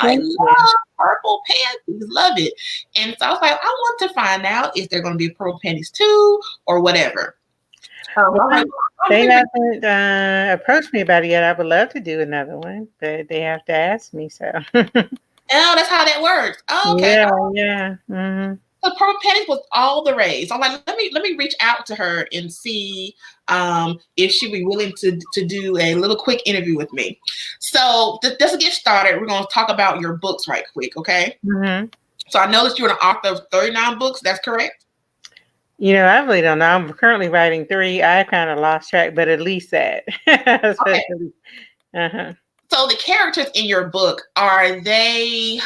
I Thank you. love purple panties. Love it. And so I was like, I want to find out if they're going to be purple panties too or whatever. Well, All right. they haven't approached me about it yet. I would love to do another one, but they have to ask me. So. Oh, that's how that works. Oh, okay. Yeah, yeah. Mm-hmm. The purple panties was all the rage. So I'm like, let me reach out to her and see if she'd be willing to do a little quick interview with me. So just to get started, we're going to talk about your books right quick, okay? Mm-hmm. So I know that you're an author of 39 books. That's correct? I really don't know. I'm currently writing 3. I kind of lost track, but at least that. Okay. Uh-huh. So the characters in your book, are they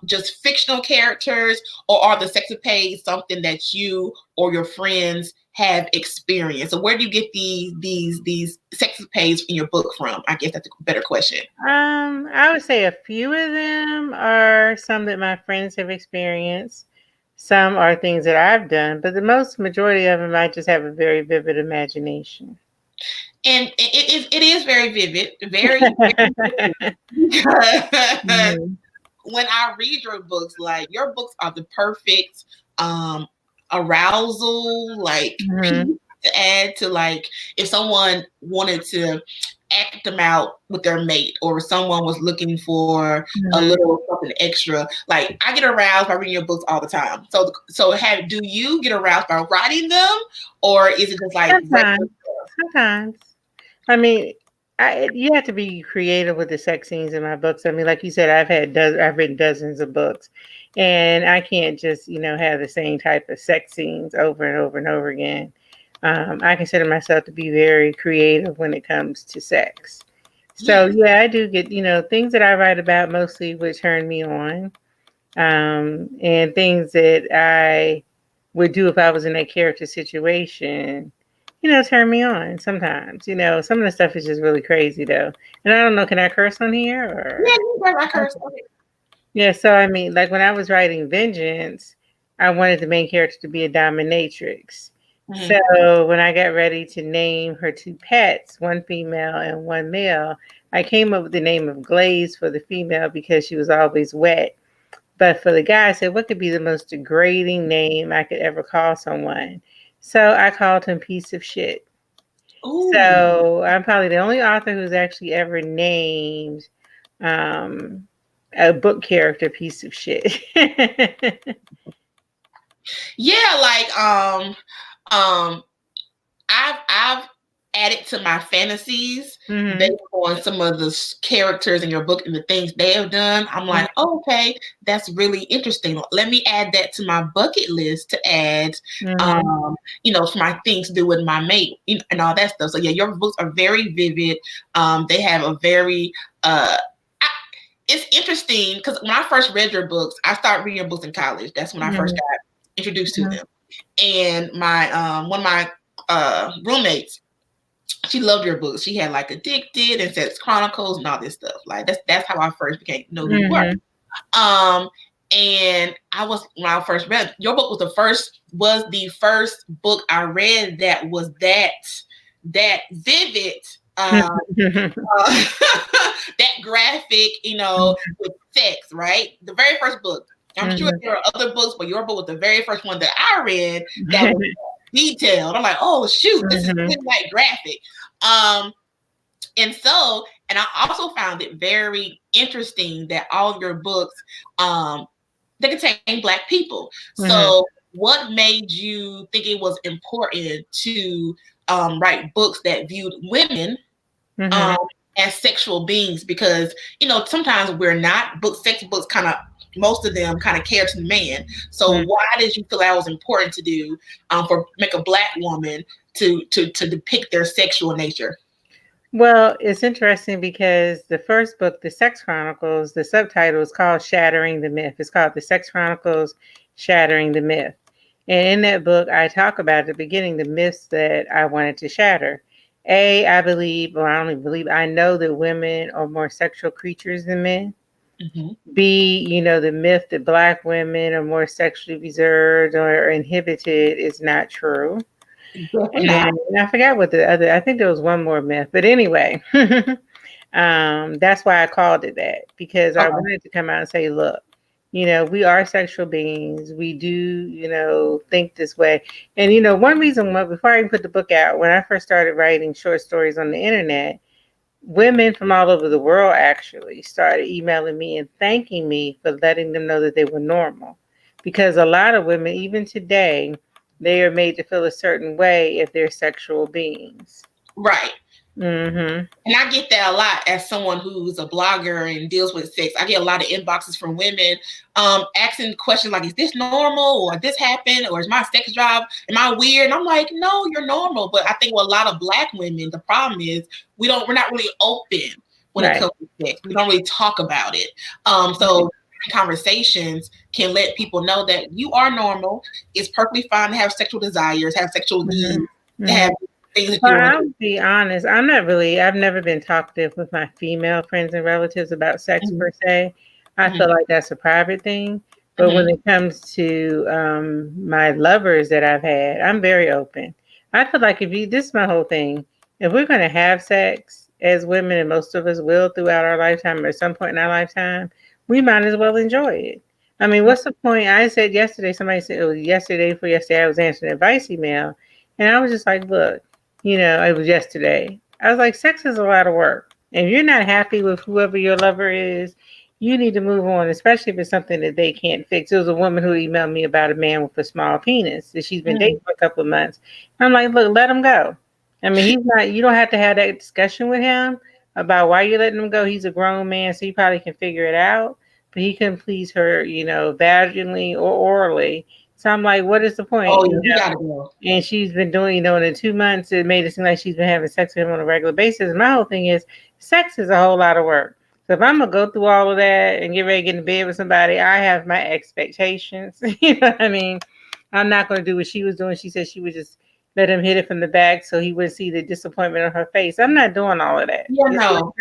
just fictional characters, or are the sex escapades something that you or your friends have experienced? So where do you get these sex escapades in your book from? I guess that's a better question. I would say a few of them are some that my friends have experienced. Some are things that I've done, but the majority of them, I just have a very vivid imagination. And it is very vivid, very, very vivid. Mhm. When I read your books, like your books are the perfect arousal like Mhm. piece to add to, like, if someone wanted to act them out with their mate, or someone was looking for a Mhm. little something extra. Like, I get aroused by reading your books all the time. So do you get aroused by writing them, or is it just like regular Sometimes, stuff? sometimes. I mean, you have to be creative with the sex scenes in my books. I mean, like you said, I've written dozens of books, and I can't just have the same type of sex scenes over and over and over again. I consider myself to be very creative when it comes to sex. So yeah, I do get things that I write about mostly would turn me on, and things that I would do if I was in that character situation turn me on sometimes. Some of the stuff is just really crazy though. And I don't know, can I curse on here Yeah, or? you got my curse. Yeah, so I mean, like when I was writing Vengeance, I wanted the main character to be a dominatrix. Mm-hmm. So when I got ready to name her 2 pets, one female and one male, I came up with the name of Glaze for the female because she was always wet. But for the guy, I said, what could be the most degrading name I could ever call someone? So I called him Piece of Shit. Ooh. So I'm probably the only author who's actually ever named um, a book character Piece of Shit. Yeah, like I've added to my fantasies Mm-hmm. based on some of the characters in your book and the things they have done. I'm like, oh, okay, that's really interesting. Let me add that to my bucket list to add, Mm-hmm. for my things to do with my mate and all that stuff. So yeah, your books are very vivid. They have a very it's interesting because when I first read your books, I started reading your books in college. That's when I first got introduced to them. And my one of my roommates, she loved your books. She had like Addicted and Sex Chronicles and all this stuff. Like that's how I first became to know who you were. And when I first read your book was the first book I read that was that vivid, that graphic, with sex, right? The very first book. I'm sure there are other books, but your book was the very first one that I read that was detailed. I'm like, oh shoot, this is really like graphic. And I also found it very interesting that all of your books, they contain Black people. So what made you think it was important to write books that viewed women as sexual beings? Because sometimes we're not. Sex books kind of, most of them kind of cater to the man. So why did you feel that was important to do make a Black woman to depict their sexual nature? Well, it's interesting because the first book, The Sex Chronicles, the subtitle is called Shattering the Myth. It's called The Sex Chronicles Shattering the Myth. And in that book, I talk about at the beginning the myths that I wanted to shatter. I believe, or I don't even believe, I know that women are more sexual creatures than men. B, the myth that Black women are more sexually reserved or inhibited is not true. And I forgot what I think there was one more myth, but anyway, That's why I called it that, because I Okay. wanted to come out and say, look, we are sexual beings. We do, think this way. And, one reason why, before I even put the book out, when I first started writing short stories on the internet, women from all over the world actually started emailing me and thanking me for letting them know that they were normal. Because a lot of women, even today, they are made to feel a certain way if they're sexual beings. Right. Mm-hmm. And I get that a lot as someone who's a blogger and deals with sex. I get a lot of inboxes from women asking questions like, is this normal? Or this happened? Or is my sex drive, am I weird? And I'm like, no, you're normal. But I think with a lot of Black women, the problem is we're not really open when it Right. comes to sex. We don't really talk about it. Right. So conversations can let people know that you are normal. It's perfectly fine to have sexual desires, have sexual needs, Mm-hmm. to Mm-hmm. have things that Well, you want to I'll be honest. I've never been talkative with my female friends and relatives about sex do. per se. I Mhm, feel like that's a private thing. But when mhm, it comes to my lovers that I've had, I'm very open. I feel like this is my whole thing. If we're going to have sex as women, and most of us will throughout our lifetime or at some point in our lifetime, we might as well enjoy it. I mean, mhm. what's the point? I said yesterday, somebody said it was yesterday for yesterday, I was answering an advice email. And I was just like, look, it was yesterday. I was like, sex is a lot of work. If you're not happy with whoever your lover is, you need to move on, especially if it's something that they can't fix. There was a woman who emailed me about a man with a small penis that she's been dating Mm. for a couple of months. I'm like, look, let him go. I mean, you don't have to have that discussion with him about why you're letting him go. He's a grown man, so he probably can figure it out. But he couldn't please her, vaginally or orally. So I'm like, what is the Oh point? yeah, he gotta go. And she's been doing, in the 2 months, it made it seem like she's been having sex with him on a regular basis. My whole thing is, sex is a whole lot of work. So if I'm gonna go through all of that and get ready to get in bed with somebody, I have my expectations. You know what I mean? I'm not gonna do what she was doing. She said she would just let him hit it from the back so he wouldn't see the disappointment on her face. I'm not doing all of that. Yeah, no.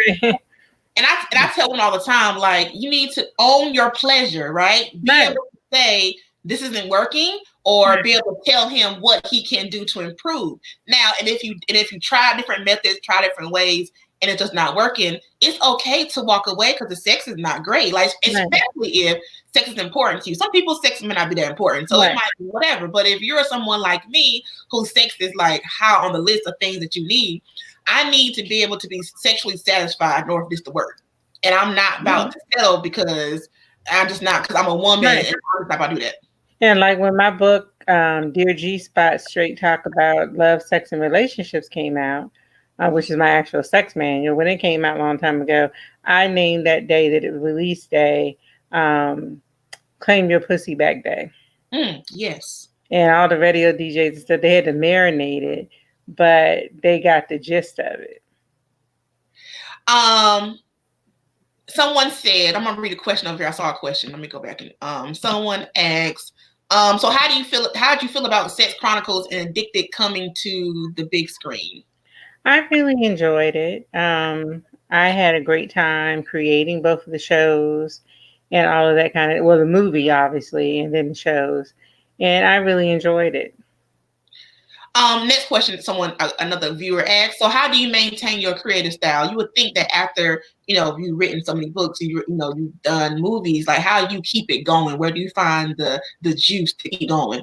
And I tell them all the time, like, you need to own your pleasure, right? Be able Right. to say this isn't working, or be Right. able to tell him what he can do to improve. Now, and if you try different methods, try different ways, and it's just not working, it's okay to walk away because the sex is not great. Like, Right. especially if sex is important to you. Some people's sex may not be that important, so it Right. might be whatever. But if you're someone like me whose sex is like high on the list of things that you need, I need to be able to be sexually satisfied in order for this to work. And I'm not about Right. to settle because I'm just not, because I'm a woman Right. and I'm just not about to do that. And like when my book, Dear G Spot Straight Talk About Love, Sex, and Relationships came out, which is my actual sex manual, when it came out a long time ago, I named that day that it was release day, Claim Your Pussy Back Day. Yes. And all the radio DJs said they had to marinate it, but they got the gist of it. Um, Someone said, I'm gonna read a question over here. I saw a question. Let me go back and someone asked, so how did you feel about Sex Chronicles and Addicted coming to the big screen? I really enjoyed it. I had a great time creating both of the shows and all of that kind of, well, the movie obviously, and then the shows, and I really enjoyed it. Next question, another viewer asked, so how do you maintain your creative style? You would think that after, you've written so many books, you've done movies, like how do you keep it going? Where do you find the juice to keep going?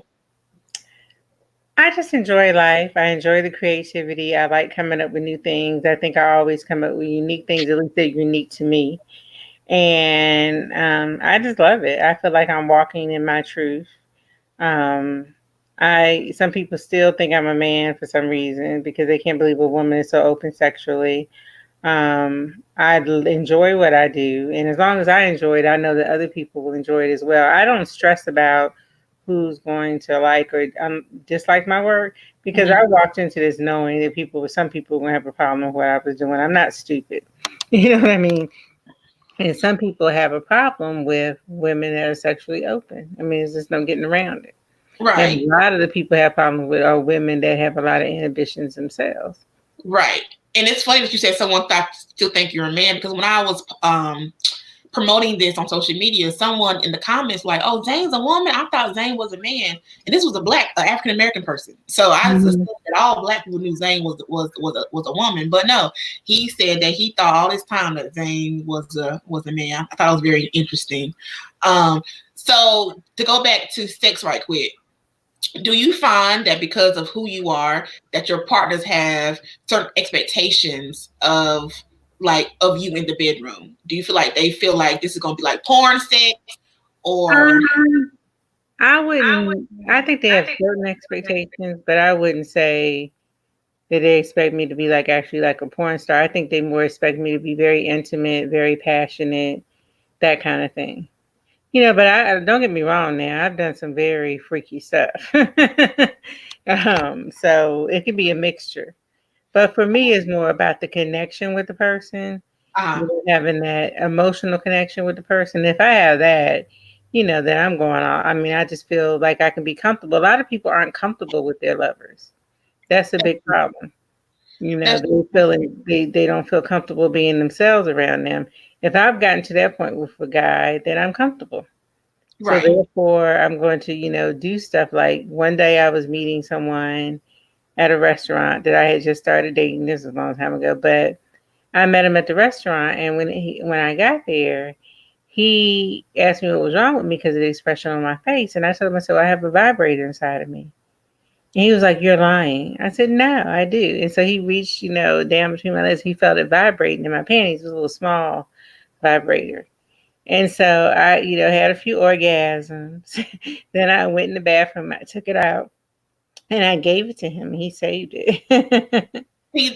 I just enjoy life. I enjoy the creativity. I like coming up with new things. I think I always come up with unique things, at least they're unique to me. And I just love it. I feel like I'm walking in my truth. Um, some people still think I'm a man for some reason because they can't believe a woman is so open sexually. I enjoy what I do, and as long as I enjoy it, I know that other people will enjoy it as well. I don't stress about who's going to like or dislike my work because Mm-hmm. I walked into this knowing that some people were going to have a problem with what I was doing. I'm not stupid. You know what I mean? And some people have a problem with women that are sexually open. I mean, there's just no getting around it. And Right. a lot of the people have problems with are women that have a lot of inhibitions themselves. Right. And it's funny that you said someone still think you're a man, because when I was promoting this on social media, someone in the comments like, "Oh, Zane's a woman. I thought Zane was a man, and this was a black African American person." So I just assumed that all black people knew Zane was a woman, but no, he said that he thought all this time that Zane was a man. I thought it was very interesting. So to go back to sex right quick, do you find that because of who you are, that your partners have certain expectations of you in the bedroom? Do you feel like they feel like this is going to be like porn sex, or I wouldn't. I think they have certain expectations, but I wouldn't say that they expect me to be like actually like a porn star. I think they more expect me to be very intimate, very passionate, that kind of thing. But I don't get me wrong. Now I've done some very freaky stuff, so it can be a mixture. But for me, it's more about the connection with the person, having that emotional connection with the person. If I have that, then I'm going on. I mean, I just feel like I can be comfortable. A lot of people aren't comfortable with their lovers. That's a big problem. that's They don't feel comfortable being themselves around them. If I've gotten to that point with a guy, then I'm comfortable. So right? therefore, I'm going to, do stuff like one day I was meeting someone at a restaurant that I had just started dating. This was a long time ago, but I met him at the restaurant, and when I got there, he asked me what was wrong with me because of the expression on my face, and I told him, I said, well, I have a vibrator inside of me. And he was like, "You're lying." I said, "No, I do." And so he reached, down between my legs. He felt it vibrating in my panties. It was a little small vibrator. And so I, had a few orgasms. Then I went in the bathroom. I took it out and I gave it to him. He saved it.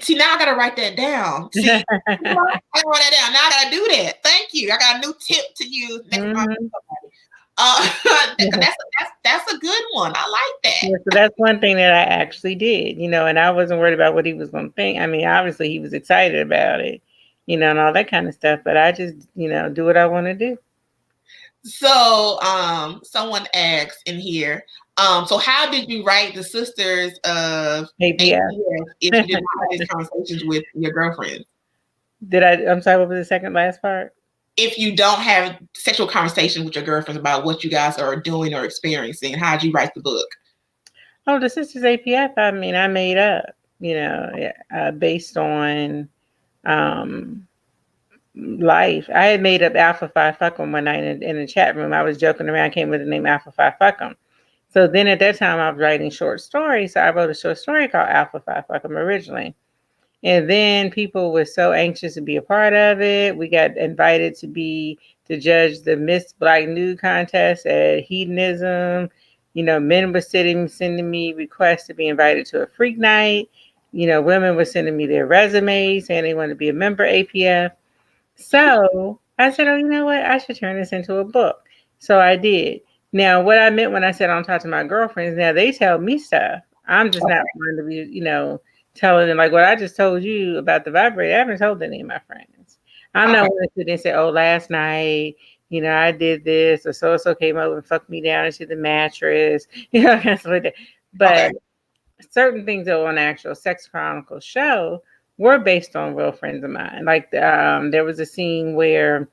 See, now I gotta write that down. See, I gotta write that down. Now I gotta do that. Thank you. I got a new tip to use next time. That's a good one. I like that. Yeah, so that's one thing that I actually did, and I wasn't worried about what he was going to think. I mean, obviously he was excited about it, and all that kind of stuff, but I just, do what I want to do. So, someone asked in here, so how did you write the Sisters of APF if you did not have these conversations with your girlfriends? I'm sorry, what was the second last part? If you don't have sexual conversations with your girlfriends about what you guys are doing or experiencing, how did you write the book? Oh, the Sisters APF, I mean, I made up, based on life. I had made up Alpha Phi Fuckum one night in the chat room. I was joking around, came with the name Alpha Phi Fuckum. So then at that time I was writing short stories. So I wrote a short story called Alpha Phi Fuckum originally. And then people were so anxious to be a part of it. We got invited to judge the Miss Black Nude contest at Hedonism. Men were sending me requests to be invited to a freak night. Women were sending me their resumes saying they wanted to be a member APF. So I said, oh, you know what? I should turn this into a book. So I did. Now, what I meant when I said I don't talk to my girlfriends, now they tell me stuff. I'm just not going to be, telling them like what I just told you about the vibrator. I haven't told any of my friends. I'm not going to sit and say, oh, last night, I did this, or so came over and fucked me down into the mattress, kind of like that. But certain things that were on the actual Sex Chronicles show were based on real friends of mine. Like there was a scene where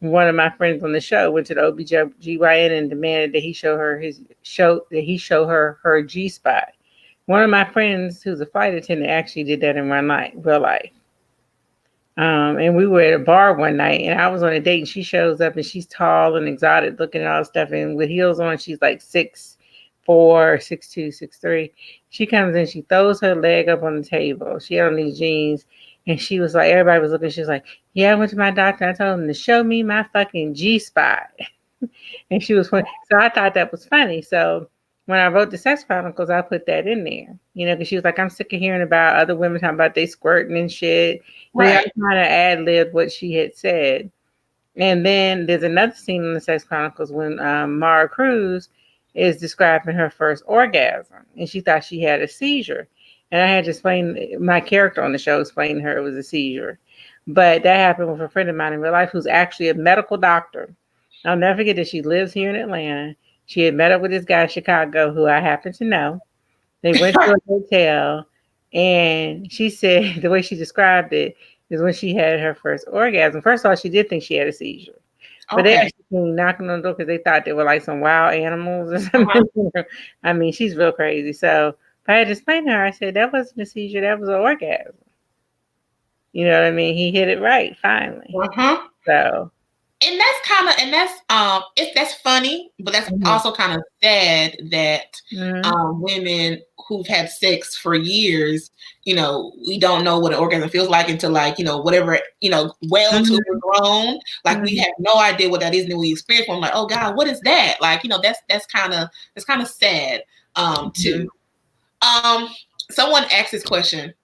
one of my friends on the show went to the OBGYN and demanded that he show her her G spot. One of my friends, who's a flight attendant, actually did that in real life. And we were at a bar one night, and I was on a date, and she shows up, and she's tall and exotic looking and all this stuff, and with heels on, she's like 6'4", 6'2", 6'3". She comes in, she throws her leg up on the table. She had on these jeans, and she was like, everybody was looking. She was like, yeah, I went to my doctor. I told him to show me my fucking G spot. And she was funny. So I thought that was funny. So when I wrote the Sex Chronicles, I put that in there, because she was like, I'm sick of hearing about other women talking about they squirting and shit. Right. I kind of ad-libbed what she had said. And then there's another scene in the Sex Chronicles when Mara Cruz is describing her first orgasm, and she thought she had a seizure. And I had to explain, my character on the show explained to her it was a seizure. But that happened with a friend of mine in real life who's actually a medical doctor. I'll never forget that she lives here in Atlanta. She had met up with this guy in Chicago who I happen to know. They went to a hotel, and she said the way she described it is when she had her first orgasm. First of all, she did think she had a seizure. But they Okay. actually came knocking on the door because they thought they were like some wild animals or Uh-huh. something. I mean, she's real crazy. So if I had to explain to her, I said that wasn't a seizure, that was an orgasm. You know what I mean? He hit it right finally. Uh-huh. So And that's funny, but that's mhm, also kind of sad that mhm, women who've had sex for years, we don't know what an orgasm feels like until, like, whatever, well until we're mhm, grown. Like, we mhm, have no idea what that is, and then we experience one, like, oh God, what is that? Like, that's kind of sad too. mhm, Um, Someone asked this question.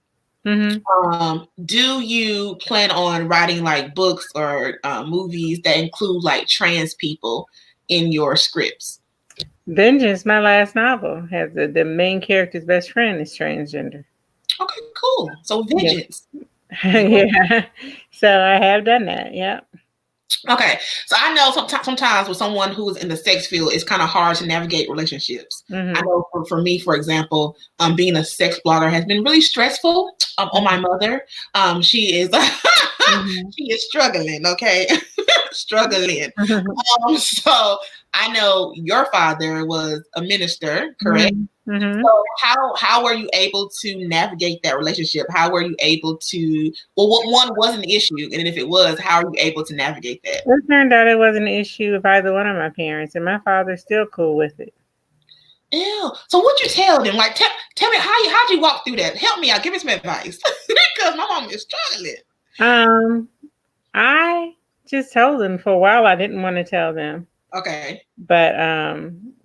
mhm. Do you plan on writing like books or movies that include like trans people in your scripts? Vengeance, my last novel, has the main character's best friend is transgender. Okay, cool. So Yeah. vengeance. Yeah. So I have done that. Yeah. Okay, so I know sometimes with someone who is in the sex field, it's kind of hard to navigate relationships. I Mhm. know for me, for example, being a sex blogger has been really stressful on my Mhm. mother. She is Mhm. she is struggling. Okay, struggling. Mhm. So I know your father was a minister, correct? Mhm. Mhm. So how were you able to navigate that relationship? How were you able to? Well, what one was an issue, and then if it was, how are you able to navigate that? It turned out it wasn't an issue with either one of my parents, and my father's still cool with it. Ew. So what you tell them? Like, tell me how'd you walk through that? Help me out. Give me some advice because my mom is struggling. Um, I just told them for a while I didn't want to tell them. Okay. But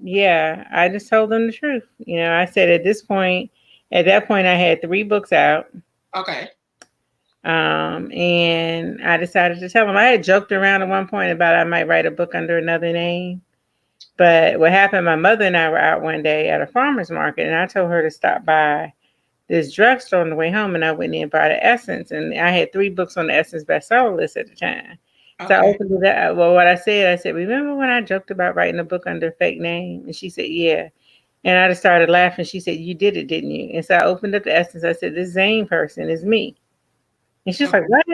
yeah, I just told them the truth. I said at that point I had 3 books out. Okay. And I decided to tell them. I had joked around at one point about I might write a book under another name. But what happened, my mother and I were out one day at a farmer's market, and I told her to stop by this drugstore on the way home, and I went in and bought an Essence, and I had 3 books on the Essence bestseller list at the time. So I Okay. opened it up. Well, what I said, remember when I joked about writing a book under a fake name? And she said, yeah. And I just started laughing. She said, you did it, didn't you? And so I opened up the Essence. I said, this Zane person is me. And she's like, Okay. what?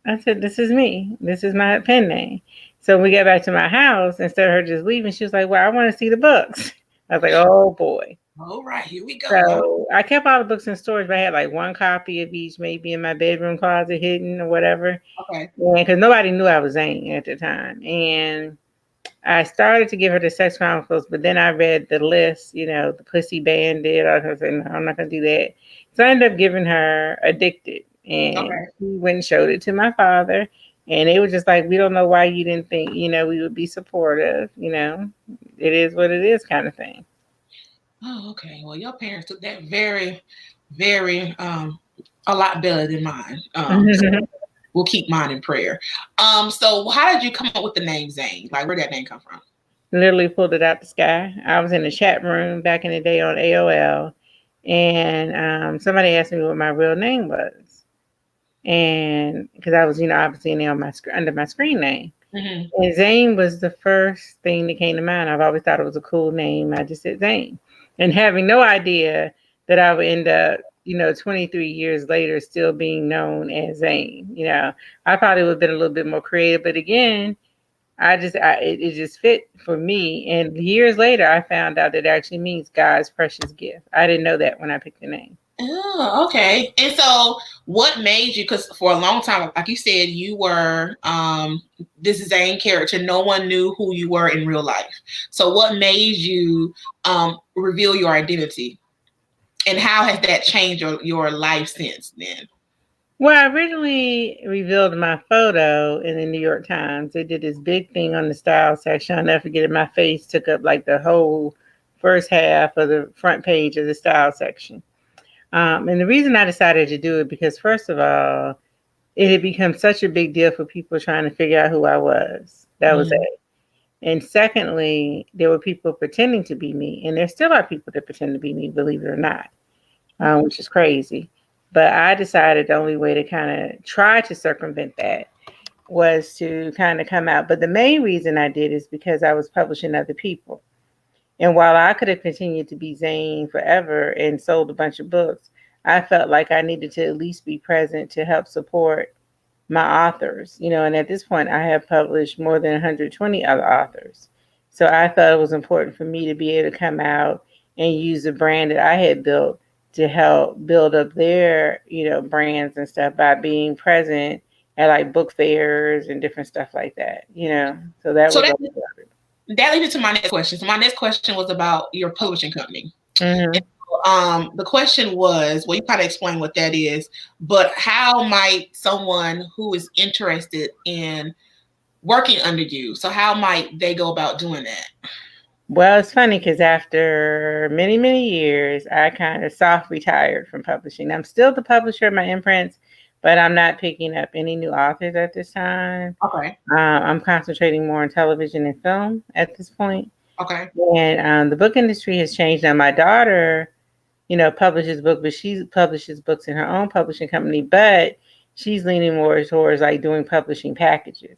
I said, this is me. This is my pen name. So when we got back to my house, instead of her just leaving, she was like, well, I want to see the books. I was like, oh boy. All right. Here we go. So I kept all the books in storage, but I had like one copy of each, maybe in my bedroom closet hidden or whatever. Okay. And because nobody knew I was Zane at the time. And I started to give her the Sex Chronicles, but then I read the list, the Pussy Bandit. I was like, no, I'm not going to do that. So I ended up giving her Addicted. And Okay. he went and showed it to my father. And they were just like, we don't know why you didn't think, we would be supportive. It is what it is kind of thing. Oh, okay. Well, your parents took that very, very a lot better than mine. So we'll keep mine in prayer. So how did you come up with the name Zane? Like, where did that name come from? Literally pulled it out the sky. I was in the chat room back in the day on AOL, and somebody asked me what my real name was, and because I was, obviously on my under my screen name, Mm-hmm. and Zane was the first thing that came to mind. I've always thought it was a cool name. I just said Zane, and having no idea that I would end up, 23 years later, still being known as Zane. I probably would have been a little bit more creative, but again, it just fit for me. And years later, I found out that it actually means God's precious gift. I didn't know that when I picked the name. Oh, okay. And so what made you, because for a long time, like you said, you were this Zane character. No one knew who you were in real life. So what made you reveal your identity? And how has that changed your life since then? Well, I originally revealed my photo in the New York Times. They did this big thing on the style section. I'll never forget it. My face took up like the whole first half of the front page of the style section. And the reason I decided to do it because, first of all, it had become such a big deal for people trying to figure out who I was. That was Mm-hmm. it. And secondly, there were people pretending to be me, and there still are people that pretend to be me, believe it or not, which is crazy. But I decided the only way to kind of try to circumvent that was to kind of come out. But the main reason I did is because I was publishing other people. And while I could have continued to be Zane forever and sold a bunch of books, I felt like I needed to at least be present to help support my authors, and at this point I have published more than 120 other authors. So I thought it was important for me to be able to come out and use the brand that I had built to help build up their, brands and stuff by being present at like book fairs and different stuff like that. So that So was that a part of it. that leads me to my next question. So my next question was about your publishing company. Mm-hmm. The question was, well, you kind of explained what that is, but how might someone who is interested in working under you, so how might they go about doing that? Well, it's funny because after many, many years, I kind of soft retired from publishing. I'm still the publisher of my imprints, but I'm not picking up any new authors at this time. Okay. I'm concentrating more on television and film at this point. Okay. And the book industry has changed. Now, my daughter, publishes books, but she publishes books in her own publishing company, but she's leaning more towards like doing publishing packages.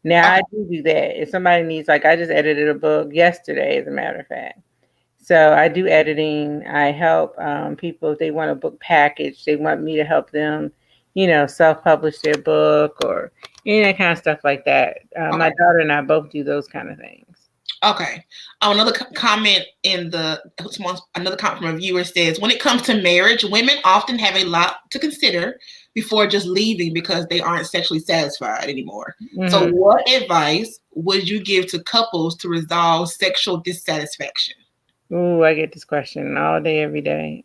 Now, Okay. I do that. If somebody needs, like, I just edited a book yesterday, as a matter of fact. So I do editing. I help people if they want a book package. They want me to help them, self-publish their book or any that kind of stuff like that. My Okay. daughter and I both do those kind of things. Okay. Another comment in another comment from a viewer says, when it comes to marriage, women often have a lot to consider before just leaving because they aren't sexually satisfied anymore. Mm-hmm. So what advice would you give to couples to resolve sexual dissatisfaction? Ooh, I get this question all day, every day.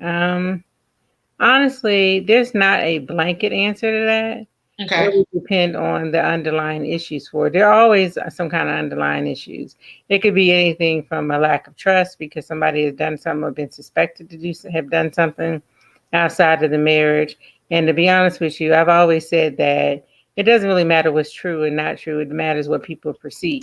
Honestly, there's not a blanket answer to that. Okay. It would depend on the underlying issues for it. There are always some kind of underlying issues. It could be anything from a lack of trust because somebody has done something or been suspected to have done something outside of the marriage. And to be honest with you, I've always said that it doesn't really matter what's true and not true. It matters what people perceive.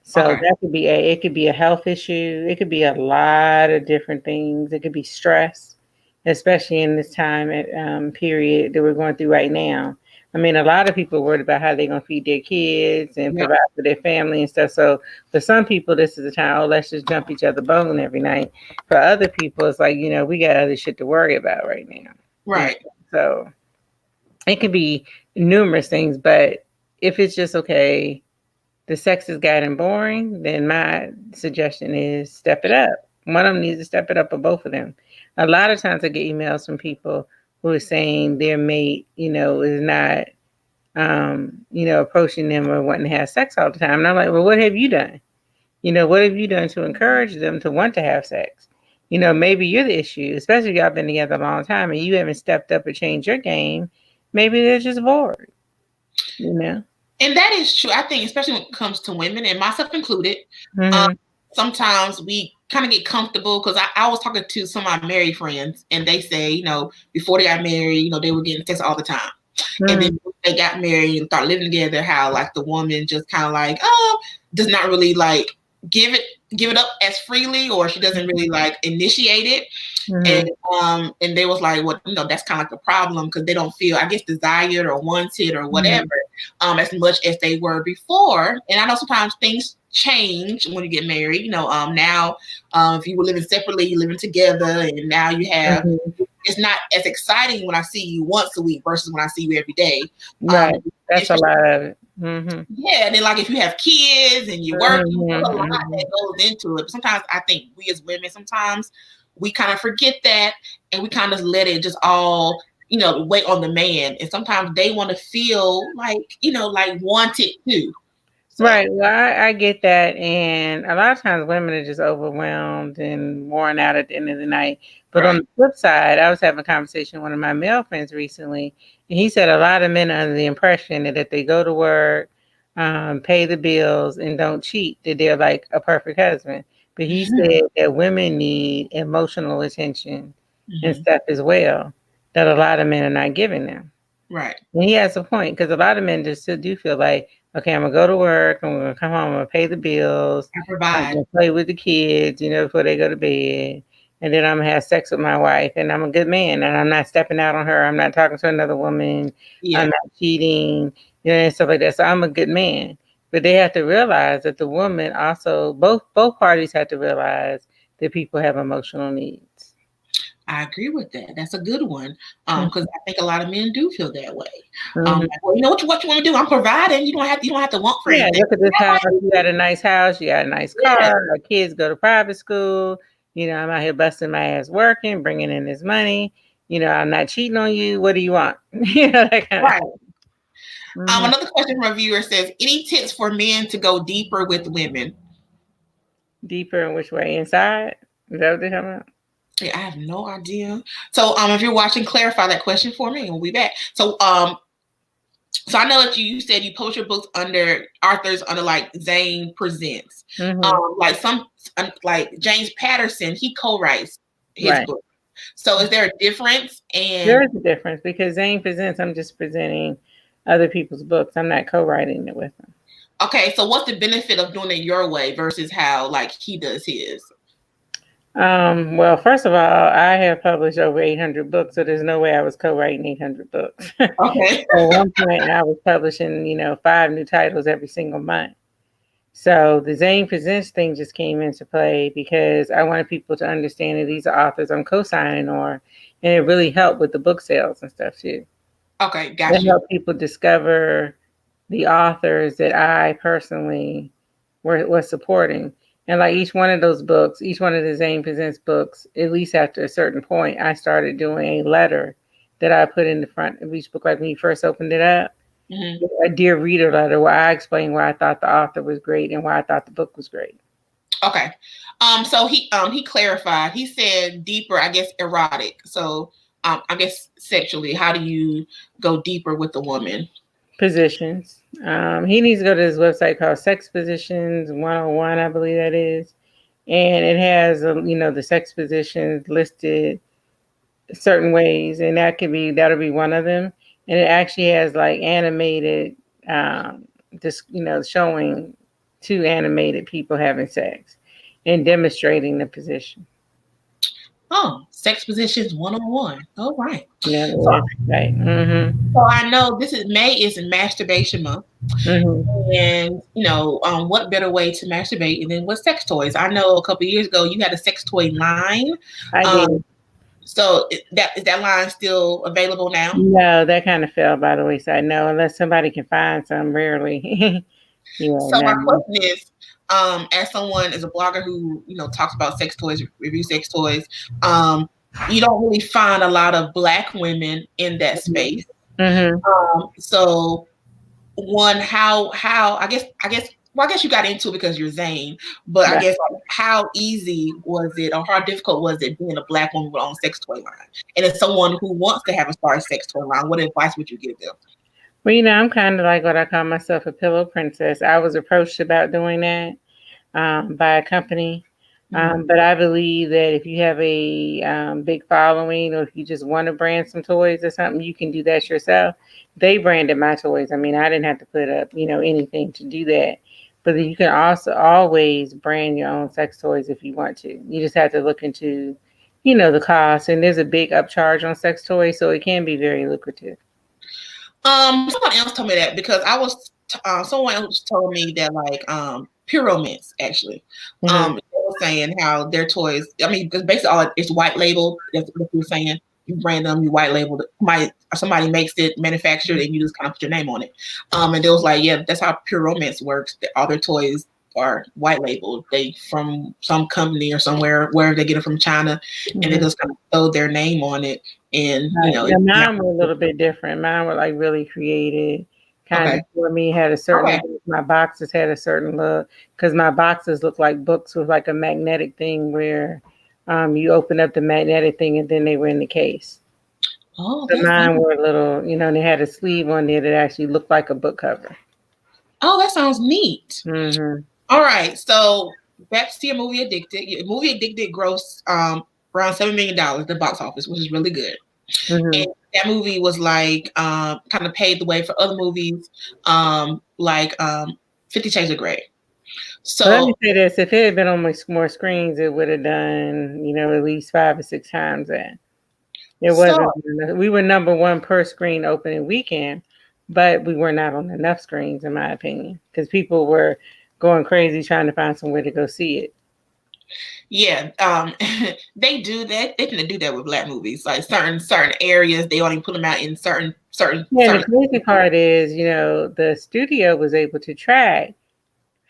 So Okay. that could be it could be a health issue. It could be a lot of different things. It could be stress, especially in this time period that we're going through right now. I mean, a lot of people are worried about how they're going to feed their kids and Yep. provide for their family and stuff. So for some people, this is the time, oh, let's just jump each other bone every night. For other people, it's like, we got other shit to worry about right now. Right. So it could be numerous things, but if it's just okay, the sex has gotten boring, then my suggestion is step it up. One of them needs to step it up, or both of them. A lot of times I get emails from people who are saying their mate, is not, approaching them or wanting to have sex all the time. And I'm like, well, what have you done? What have you done to encourage them to want to have sex? Maybe you're the issue, especially if y'all been together a long time and you haven't stepped up or changed your game. Maybe they're just bored, And that is true. I think, especially when it comes to women, and myself included, Mm-hmm. sometimes we kind of get comfortable because I was talking to some of my married friends, and they say, before they got married, they were getting sex all the time. And then they got married and started living together, how like the woman just kind of like, does not really like give it up as freely, or she doesn't really like initiate it. And they was like, well, that's kind of like the problem because they don't feel, I guess, desired or wanted or whatever, as much as they were before. And I know sometimes things change when you get married. Now, if you were living separately, you're living together, and now you have. It's not as exciting when I see you once a week versus when I see you every day. Right. That's a lot of it. Mm-hmm. Yeah, and then like if you have kids and you work, there's a lot that goes into it. But sometimes I think we as women, sometimes we kind of forget that and we kind of let it just all, wait on the man. And sometimes they want to feel like, like wanted too. So. Right. Well, I get that. And a lot of times women are just overwhelmed and worn out at the end of the night. But on the flip side, I was having a conversation with one of my male friends recently, and he said a lot of men are under the impression that if they go to work, pay the bills, and don't cheat, that they're like a perfect husband. But he said that women need emotional attention and stuff as well, that a lot of men are not giving them. Right. And he has a point, because a lot of men just still do feel like, okay, I'm going to go to work, I'm going to come home, I'm going to pay the bills, I'm going to play with the kids, before they go to bed, and then I'm going to have sex with my wife, and I'm a good man, and I'm not stepping out on her, I'm not talking to another woman, I'm not cheating, and stuff like that. So I'm a good man. But they have to realize that the woman also, both parties have to realize that people have emotional needs. I agree with that. That's a good one. Mhm. Because I think a lot of men do feel that way. Mhm. Like, well, what you want to do? I'm providing. You don't have to want for Yeah, anything. look at this That house. might be You got a nice house. You got a nice car. yeah. Our kids go to private school. I'm out here busting my ass working, bringing in this money. I'm not cheating on you. What do you want? That kind of. Right. Hmm. Another question from a viewer says, any tips for men to go deeper with women? Deeper in which way? Inside? Is that what they're talking about? Yeah, I have no idea. So, if you're watching, clarify that question for me, and we'll be back. So I know that you said you post your books under authors under like Zane Presents. Hmm. Like like James Patterson, he co-writes his Right. book. So is there a difference? There And is a difference because Zane presents. I'm just presenting other people's books. I'm not co-writing it with them. okay, so what's the benefit of doing it your way versus how like he does his? Well, first of all, I have published over 800 books, so there's no way I was co-writing 800 books. At Okay. one point, I was publishing, 5 new titles every single month. So the Zane Presents thing just came into play because I wanted people to understand that these are authors I'm co-signing on, and it really helped with the book sales and stuff too. Okay, got It you. helped people discover the authors that I personally was supporting. And like each one of those books, each one of the Zane Presents books, at least after a certain point, I started doing a letter that I put in the front of each book. Like when you first opened it up, Hmm. a dear reader letter where I explained why I thought the author was great and why I thought the book was great. Okay. So he clarified. He said deeper, I guess erotic. So I guess sexually, how do you go deeper with the woman? Positions. He needs to go to his website called Sex Positions 101, I believe that is. And it has, the sex positions listed certain ways, and that'll be one of them. And it actually has like animated, just showing two animated people having sex and demonstrating the position. Oh, sex positions 101. All right. Yeah, So, that's right. Mm-hmm. so I know this is May is masturbation month, Mm-hmm. and what better way to masturbate than with sex toys? I know a couple of years ago you had a sex toy line. I Um, did. so is that line still available now? No, that kind of fell by the wayside. No, unless somebody can find some. Rarely. Yeah, So my no. question is, as someone as a blogger who talks about sex toys, review sex toys, you don't really find a lot of Black women in that space. Mm-hmm. So one, how I guess you got into it because you're Zane, but I Right. guess like, how easy was it or how difficult was it being a Black woman with own sex toy line? And as someone who wants to have a star sex toy line, what advice would you give them? Well, I'm kind of like what I call myself a pillow princess. I was approached about doing that by a company. Mm-hmm. But I believe that if you have a big following or if you just want to brand some toys or something, you can do that yourself. They branded my toys. I mean, I didn't have to put up, anything to do that. But you can also always brand your own sex toys if you want to. You just have to look into, the cost. And there's a big upcharge on sex toys, so it can be very lucrative. Someone else told me that because I was someone else told me that like Pyramids actually Mm-hmm. they were saying how their toys, I mean, because basically all it's white labeled. That's what you're saying. You brand them, you white labeled it. Somebody makes it, manufactured, and you just kind of put your name on it. And they was like, yeah, that's how Pure Romance works. All their toys are white labeled. They from some company or somewhere, wherever they get it from China, and they Mm-hmm. just kind of throw their name on it. And Right. it's Now not mine were a little bit different. Mine were like really created, kind okay. of for me had a certain Okay. look. My boxes had a certain look because my boxes look like books with like a magnetic thing where you open up the magnetic thing and then they were in the case. Oh, So that's mine neat. were a little, they had a sleeve on there that actually looked like a book cover. Oh, that sounds neat. Mm-hmm. All right, so back to your movie Addicted. Your movie Addicted grossed around $7 million the box office, which is really good. Mm-hmm. And that movie was like kind of paved the way for other movies, like 50 Shades of Grey. But let me So, say this: if it had been on more screens, it would have done, at least 5 or 6 times that. It so wasn't. We were number one per screen opening weekend, but we were not on enough screens, in my opinion, because people were going crazy trying to find somewhere to go see it. Yeah, they do that. They tend to do that with black movies. Like certain areas, they only put them out in Yeah, and the certain. crazy part is, the studio was able to track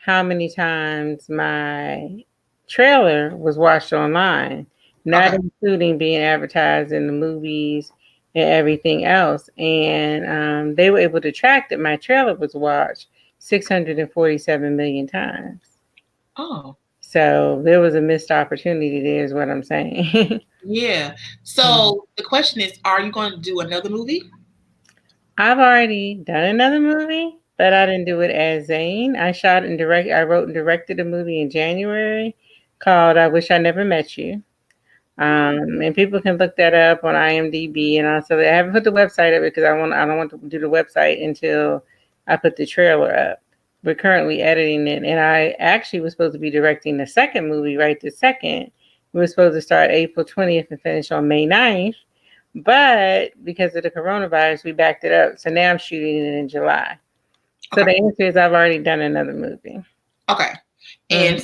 how many times my trailer was watched online, not Okay. including being advertised in the movies and everything else. And they were able to track that my trailer was watched 647 million times. Oh, So there was a missed opportunity there, is what I'm saying. yeah. So the question is, are you going to do another movie? I've already done another movie, but I didn't do it as Zane. I wrote and directed a movie in January called I Wish I Never Met You. And people can look that up on IMDb and also I haven't put the website up because I don't want to do the website until I put the trailer up. We're currently editing it, and I actually was supposed to be directing the second movie right this second. We were supposed to start April 20th and finish on May 9th, but because of the coronavirus, we backed it up. So now I'm shooting it in July. So Okay. the answer is I've already done another movie. Okay. Mm.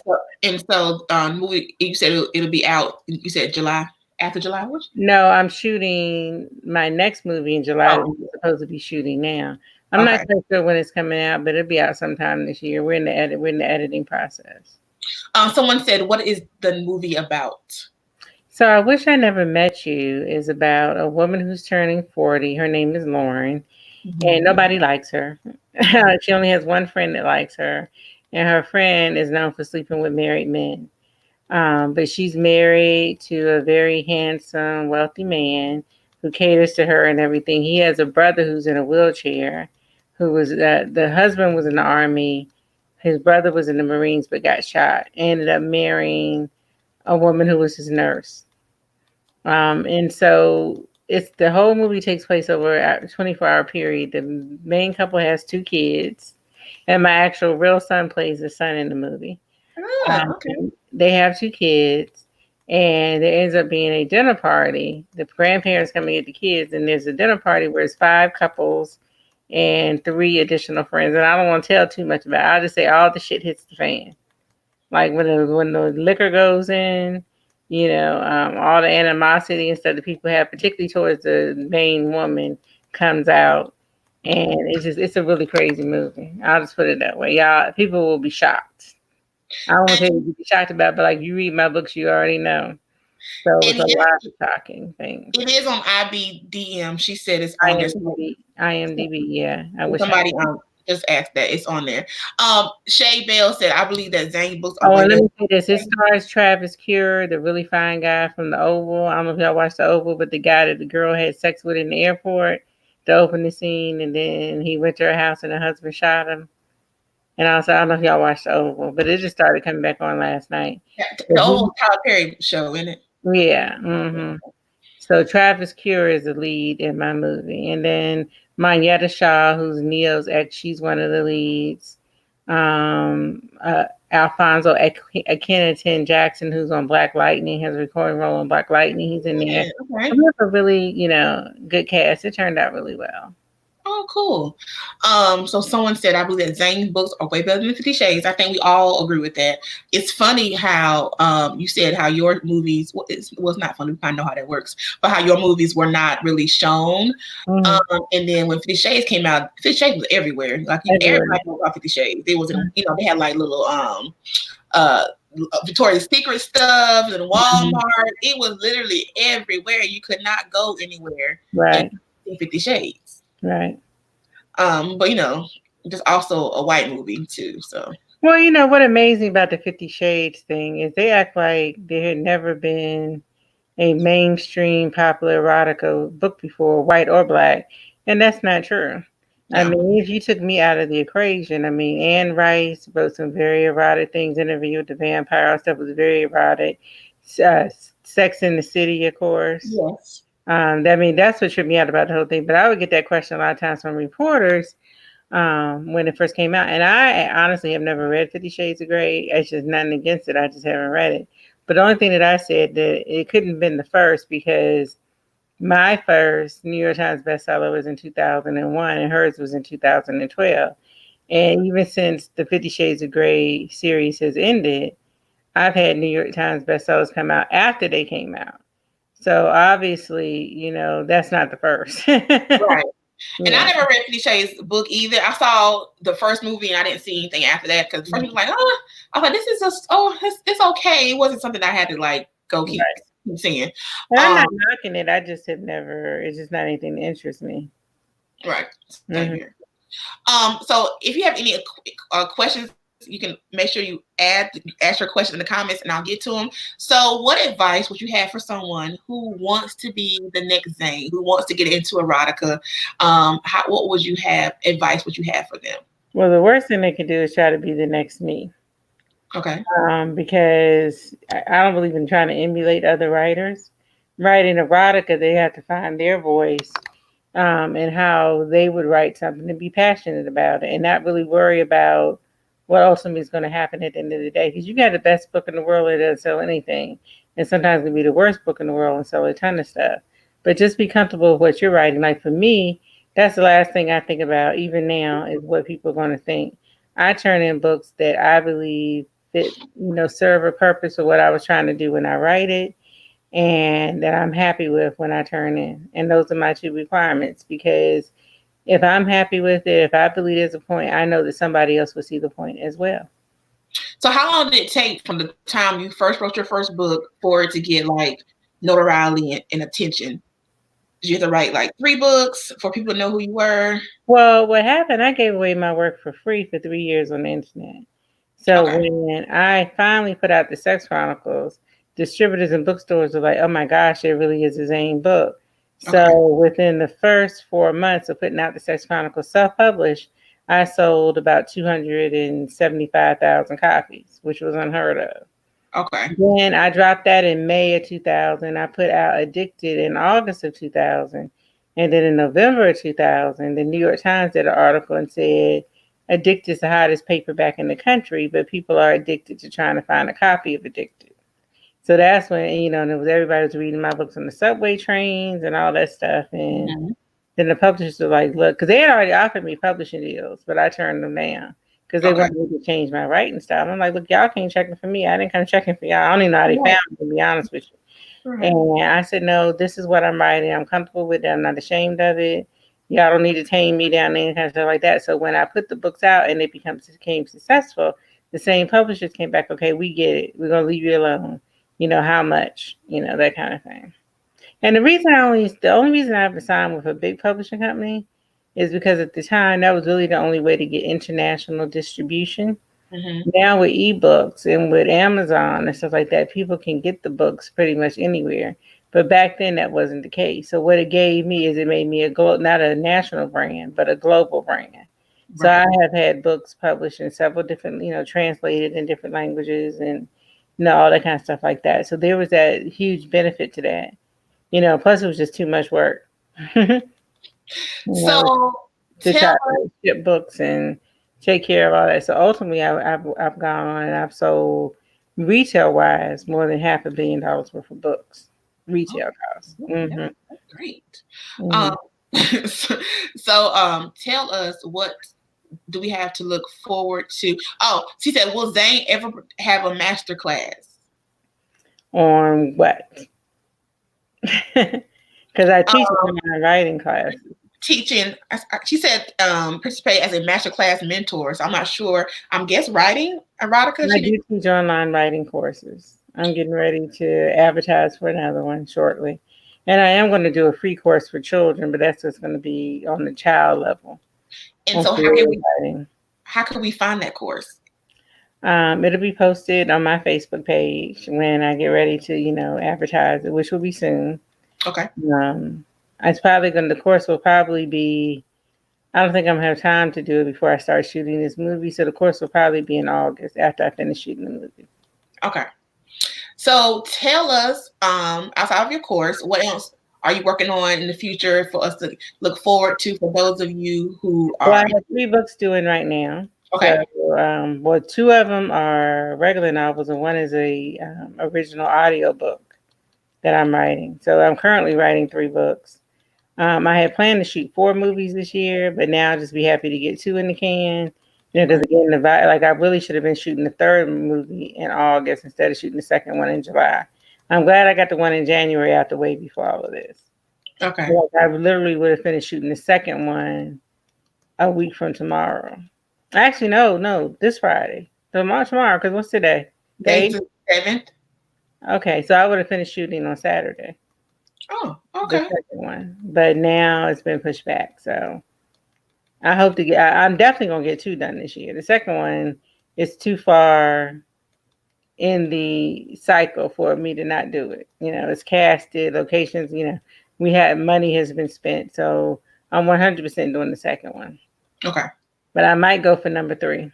Movie. You said it'll be out. You said July after July. What? No, I'm shooting my next movie in July that Oh, we're supposed to be shooting now. I'm not okay. quite sure when it's coming out, but it'll be out sometime this year. We're in the editing process. Someone said, "What is the movie about?" So I Wish I Never Met You is about a woman who's turning 40. Her name is Lauren, and nobody likes her. She only has one friend that likes her, and her friend is known for sleeping with married men. But she's married to a very handsome, wealthy man who caters to her and everything. He has a brother who's in a wheelchair, who was the husband was in the army. His brother was in the Marines but got shot. Ended up marrying a woman who was his nurse. And so it's the whole movie takes place over a 24-hour period. The main couple has two kids, and my actual real son plays the son in the movie. Ah, okay. They have two kids, and there ends up being a dinner party. The grandparents come and get the kids, and there's a dinner party where it's five couples and three additional friends. And I don't want to tell too much about it. I'll just say all the shit hits the fan. Like when the liquor goes in, all the animosity and stuff that people have, particularly towards the main woman, comes out. And it's a really crazy movie. I'll just put it that way. Y'all, people will be shocked. I don't want to tell you And, what you'd be shocked about, but like you read my books, you already know. So and it's a lot of shocking things. it is on IBDM. She said it's on there. IMDb, yeah. I wish I Somebody could. just asked that it's on there. Shay Bell said, "I believe that Zane books are Oh, way and let better." me say this. It stars Travis Cure, the really fine guy from the Oval. I don't know if y'all watched the Oval, but the guy that the girl had sex with in the airport, the opening scene, and then he went to her house and the husband shot him. And also, I don't know if y'all watched the Oval, but it just started coming back on last night. The old Tyler Perry show, isn't it? Yeah. So Travis Cure is the lead in my movie, and then Monyetta Shaw, who's Neo's ex, she's one of the leads. Alfonso Akhenaten Jackson, who's on Black Lightning, has a recording role on Black Lightning. He's in there. Yeah, okay. We have a really, good cast. It turned out really well. Oh, cool. So someone said, I believe that Zane books are way better than 50 Shades. I think we all agree with that. It's funny how you said how your movies, it's not funny, I know how that works, but how your movies were not really shown. Mm-hmm. And then when 50 Shades came out, 50 Shades was everywhere. Like Everywhere. everybody knew about 50 Shades. It was, they had like little uh Victoria's Secret stuff and Walmart. It was literally everywhere. You could not go anywhere and Right. see 50 Shades. Right. But just also a white movie too. So Well, what amazing about the 50 Shades thing is they act like there had never been a mainstream popular erotica book before, white or black, and that's not true. I no. mean, if you took me out of the equation, I mean, Anne Rice wrote some very erotic things. Interview with the Vampire, our stuff was very erotic. Sex in the City, of course. Yes. I mean, that's what tripped me out about the whole thing. But I would get that question a lot of times from reporters when it first came out. And I honestly have never read 50 Shades of Grey. It's just nothing against it. I just haven't read it. But the only thing that I said that it couldn't have been the first because my first New York Times bestseller was in 2001 and hers was in 2012. And even since the 50 Shades of Grey series has ended, I've had New York Times bestsellers come out after they came out. So obviously, that's not the first. Right. And I Yeah. never read Fifty Shades book either. I saw the first movie and I didn't see anything after that because the first movie was like, oh, I was like, this is just, it's okay. It wasn't something I had to like go keep Right. seeing. And I'm not Um, knocking it. I just have never, it's just not anything that interests me. right. Same Hmm. here. So if you have any questions, you can make sure you ask your question in the comments and I'll get to them. So what advice would you have for someone who wants to be the next Zane, who wants to get into erotica? What would you have advice would you have for them? Well, the worst thing they could do is try to be the next me. Okay. Because I don't believe in trying to emulate other writers. Writing erotica, they have to find their voice, and how they would write something and be passionate about it and not really worry about what ultimately is going to happen at the end of the day. Because you got the best book in the world that doesn't sell anything, and sometimes it can be the worst book in the world and sell a ton of stuff. But just be comfortable with what you're writing. Like for me, that's the last thing I think about, even now, is what people are going to think. I turn in books that I believe that serve a purpose of what I was trying to do when I write it, and that I'm happy with when I turn in. And those are my two requirements, because if I'm happy with it, if I believe there's a point, I know that somebody else will see the point as well. So how long did it take from the time you first wrote your first book for it to get like notoriety and attention? Did you have to write like 3 books for people to know who you were? Well, what happened, I gave away my work for free for 3 years on the internet. So Okay. when I finally put out the Sex Chronicles, distributors and bookstores were like, "Oh my gosh, it really is a Zane book." Okay. So within the first 4 months of putting out the Sex Chronicles self-published, I sold about 275,000 copies, which was unheard of. Okay. Then I dropped that in May of 2000. I put out Addicted in August of 2000. And then in November of 2000, the New York Times did an article and said, Addicted is the hottest paperback in the country, but people are addicted to trying to find a copy of Addicted. So that's when, and it was everybody was reading my books on the subway trains and all that stuff. And Mm-hmm. then the publishers were like, look, because they had already offered me publishing deals, but I turned them down because they Okay. wanted me to change my writing style. I'm like, look, y'all can't check it for me. I didn't come checking for y'all. I don't even know how they Right. found me, to be honest with you. Right. And I said, no, this is what I'm writing. I'm comfortable with it. I'm not ashamed of it. Y'all don't need to tame me down there and kind of stuff like that. So when I put the books out and they became successful, the same publishers came back, okay, we get it. We're going to leave you alone. How much, that kind of thing. And the only reason I ever signed with a big publishing company is because at the time that was really the only way to get international distribution. Mm-hmm. Now with ebooks and with Amazon and stuff like that, people can get the books pretty much anywhere. But back then that wasn't the case. So what it gave me is it made me not a national brand, but a global brand. So Right. I have had books published in several different, translated in different languages and all that kind of stuff like that. So there was that huge benefit to that. Plus it was just too much work. you know, So to try tell to ship books and take care of all that. So ultimately, I've gone on and I've sold retail wise more than $500 million worth of books. oh, Retail costs. that's Mm-hmm. great. Mm-hmm. Um tell us, what do we have to look forward to? Oh, she said, will Zane ever have a master class? On what? Because I teach Um, online writing classes. teaching, she said, participate as a master class mentor. So I'm not sure. I'm guess writing erotica. I She did. do teach online writing courses. I'm getting ready to advertise for another one shortly. And I am going to do a free course for children, but that's just going to be on the child level And on so creative writing. how can we find that course? It'll be posted on my Facebook page when I get ready to, advertise it, which will be soon. Okay. The course will probably be, I don't think I'm gonna have time to do it before I start shooting this movie. So the course will probably be in August after I finish shooting the movie. Okay. So tell us, outside of your course, what else are you working on in the future for us to look forward to for those of you who Well, I are have 3 books doing right now. okay. So, 2 of them are regular novels, and one is a original audio book that I'm writing. So I'm currently writing 3 books. I had planned to shoot 4 movies this year, but now I'll just be happy to get 2 in the can Yeah, because Okay. again, like I really should have been shooting the third movie in August instead of shooting the second one in July. I'm glad I got the one in January out the way before all of this. Okay. Like I literally would have finished shooting the second one a week from tomorrow. Actually, no, this Friday. Tomorrow, because what's today? The Today's 8th? the 7th. Okay, so I would have finished shooting on Saturday, Oh, the okay. second one. But now it's been pushed back. So I hope to get, I'm definitely going to get two done this year. The second one is too far in the cycle for me to not do it. It's casted, locations, we had money has been spent. So I'm 100% doing the second one. Okay. But I might go for number three.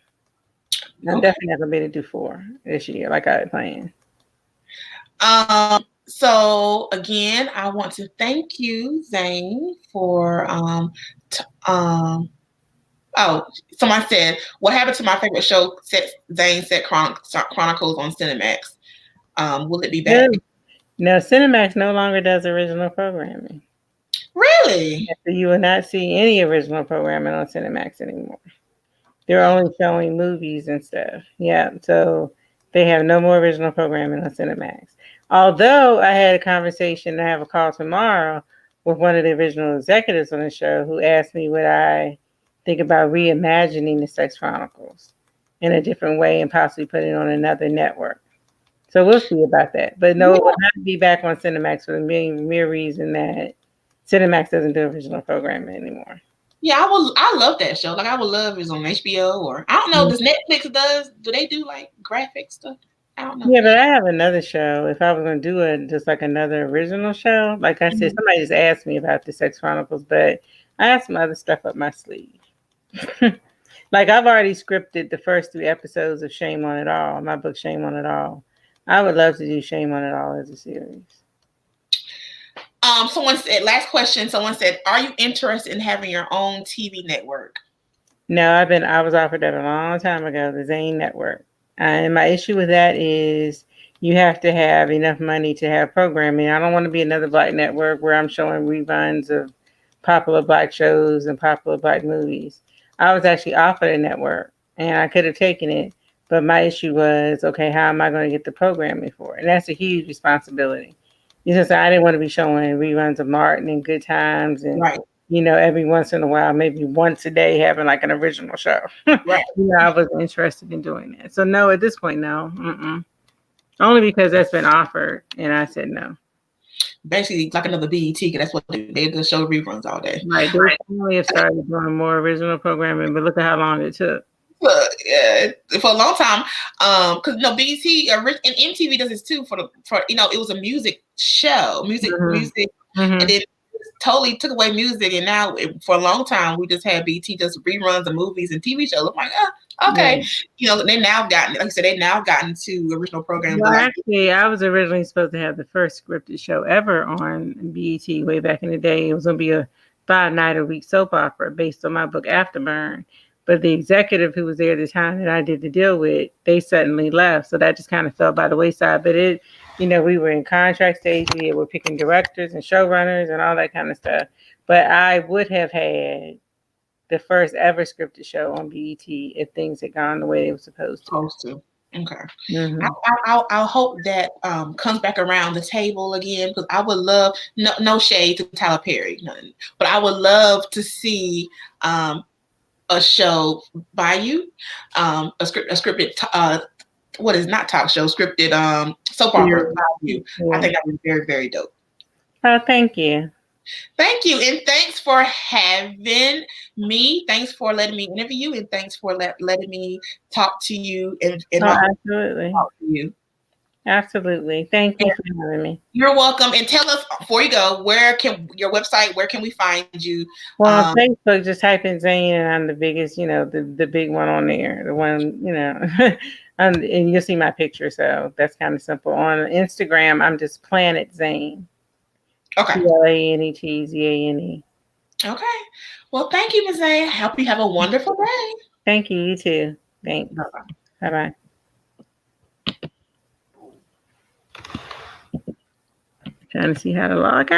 I'm Okay. definitely not gonna be able to do four this year, like I had planned. So again, I want to thank you, Zane, for oh, someone said, what happened to my favorite show, Zane Set Chronicles on Cinemax? Will it be No, back? no, Cinemax no longer does original programming. Really? So you will not see any original programming on Cinemax anymore. They're only showing movies and stuff. Yeah, so they have no more original programming on Cinemax. Although I had a conversation, I have a call tomorrow with one of the original executives on the show who asked me what I think about reimagining the Sex Chronicles in a different way and possibly putting it on another network. So we'll see about that. But no, it will Yeah. not be back on Cinemax for the mere reason that Cinemax doesn't do original programming anymore. Yeah, I love that show. Like I would love it on HBO or I don't know. Does Netflix do they do like graphic stuff? I don't know. Yeah, but I have another show. If I was gonna do it, just like another original show, like I said, Mhm. somebody just asked me about the Sex Chronicles, but I have some other stuff up my sleeve. Like I've already scripted the first three episodes of Shame on It All, my book Shame on It All. I would love to do Shame on It All as a series. Someone said, last question. Someone said, are you interested in having your own TV network? No, I was offered that a long time ago, the Zane Network. And my issue with that is you have to have enough money to have programming. I don't want to be another black network where I'm showing reruns of popular black shows and popular black movies. I was actually offered a network and I could have taken it, but my issue was, okay, how am I going to get the programming for it? And that's a huge responsibility. I didn't want to be showing reruns of Martin and Good Times and Right. every once in a while, maybe once a day, having like an original show. Right. I wasn't interested in doing that. So no, at this point, no. Only because that's been offered, and I said no. Basically, like another BET, because that's what they just show reruns all day. Right, they finally have started doing more original programming, but look at how long it took. For a long time, because BET and MTV does this too for it was a music show, music, and then totally took away music, and now for a long time we just had BET just reruns of movies and TV shows. I'm like, okay, they now gotten, like I said, they now gotten to original programming. Well, actually, I was originally supposed to have the first scripted show ever on BET way back in the day. It was going to be a 5-night-a-week soap opera based on my book Afterburn. But the executive who was there at the time that I did the deal with, they suddenly left. So that just kind of fell by the wayside. But we were in contract stage. We were picking directors and showrunners and all that kind of stuff. But I would have had the first ever scripted show on BET if things had gone the way they were supposed to. Okay. Mm-hmm. I hope that comes back around the table again, because I would love, no shade to Tyler Perry, none, but I would love to see a show by you, a scripted what is not talk show, scripted soap opera by you. I think that would be very, very dope. Oh, thank you. Thank you, and thanks for having me. Thanks for letting me interview you, and thanks for letting me talk to you. Absolutely. Talk to you. Absolutely. Thank you for having me. You're welcome. And tell us before you go, where can we find you? Well, on Facebook, just type in Zane, and I'm the biggest, the big one on there. The one, and you'll see my picture. So that's kind of simple. On Instagram, I'm just Planet Zane. Okay. PLANETZANE. Okay. Well, thank you, Ms. Zane. I hope you have a wonderful day. Thank you. You too. Thanks. Bye bye. Trying to see how to log out.